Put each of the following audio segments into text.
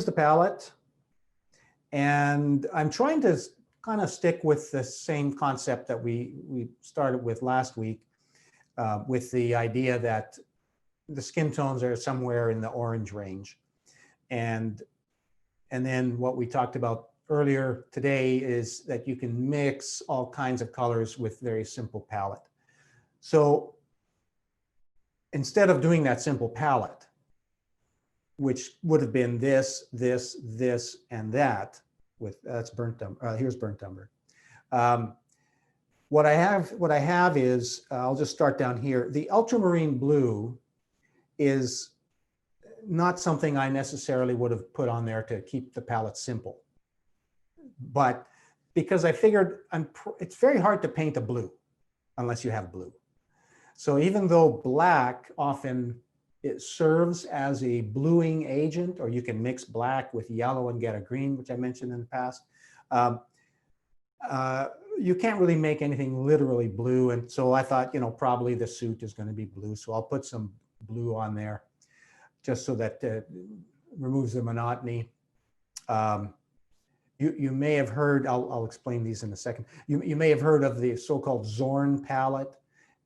The palette, and I'm trying to kind of stick with the same concept that we started with last week, with the idea that the skin tones are somewhere in the orange range, and then what we talked about earlier today is that you can mix all kinds of colors with very simple palette. So instead of doing that simple palette, which would have been this, and that, with that's burnt umber. Here's burnt umber. What I have is, I'll just start down here. The ultramarine blue is not something I necessarily would have put on there to keep the palette simple, but because I figured it's very hard to paint a blue unless you have blue. So even though black often it serves as a bluing agent, or you can mix black with yellow and get a green, which I mentioned in the past. You can't really make anything literally blue. And so I thought, probably the suit is going to be blue. So I'll put some blue on there just so that removes the monotony. You may have heard, I'll explain these in a second. You may have heard of the so-called Zorn palette.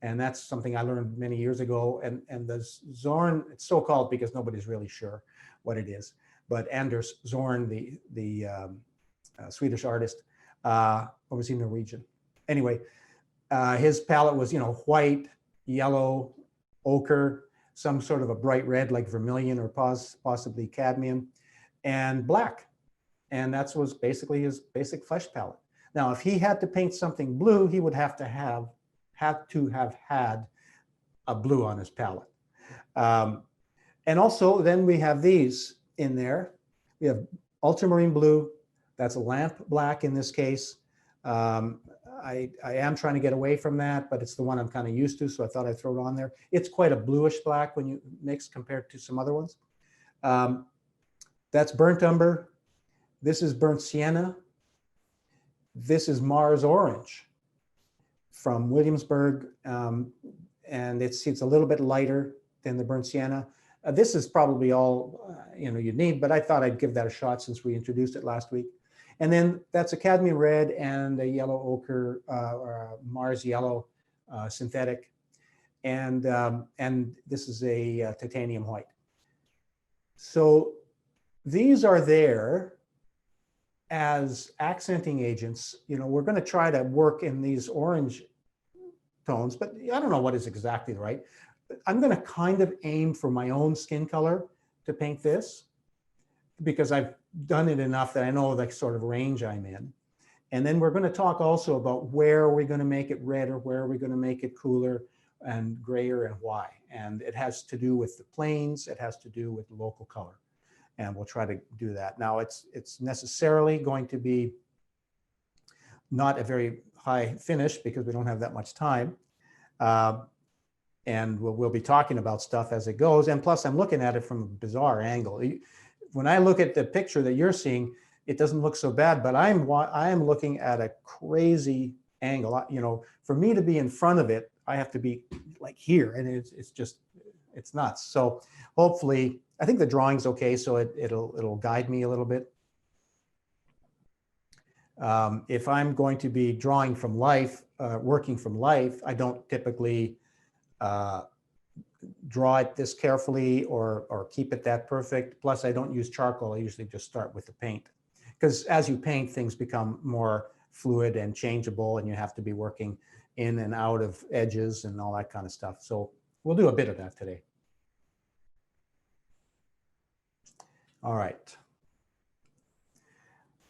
And that's something I learned many years ago. And the Zorn, it's so called because nobody's really sure what it is. But Anders Zorn, the Swedish artist, or was he Norwegian? Anyway, his palette was, white, yellow, ochre, some sort of a bright red like vermilion or possibly cadmium, and black. And that was basically his basic flesh palette. Now, if he had to paint something blue, he would have to have had a blue on his palette. And also then we have these in there. We have ultramarine blue, that's a lamp black in this case. I am trying to get away from that, but it's the one I'm kind of used to, so I thought I'd throw it on there. It's quite a bluish black when you mix compared to some other ones. That's burnt umber. This is burnt sienna. This is Mars orange from Williamsburg, and it's a little bit lighter than the burnt sienna. This is probably all you'd need, but I thought I'd give that a shot since we introduced it last week. And then that's a cadmium red and a yellow ochre, or a Mars yellow synthetic, and this is a titanium white. So these are there as accenting agents. We're going to try to work in these orange tones, but I don't know what is exactly right. I'm going to kind of aim for my own skin color to paint this, because I've done it enough that I know the sort of range I'm in. And then we're going to talk also about where are we going to make it red, or where are we going to make it cooler and grayer, and why. And it has to do with the planes, it has to do with local color. And we'll try to do that. Now, it's necessarily going to be not a very high finish because we don't have that much time. And we'll be talking about stuff as it goes. And plus, I'm looking at it from a bizarre angle. When I look at the picture that you're seeing, it doesn't look so bad, but I am looking at a crazy angle. For me to be in front of it, I have to be like here, and it's nuts. So hopefully, I think the drawing's okay, so it'll guide me a little bit. If I'm going to be drawing from life, working from life, I don't typically draw it this carefully or keep it that perfect. Plus, I don't use charcoal. I usually just start with the paint, because as you paint, things become more fluid and changeable, and you have to be working in and out of edges and all that kind of stuff. So we'll do a bit of that today. All right.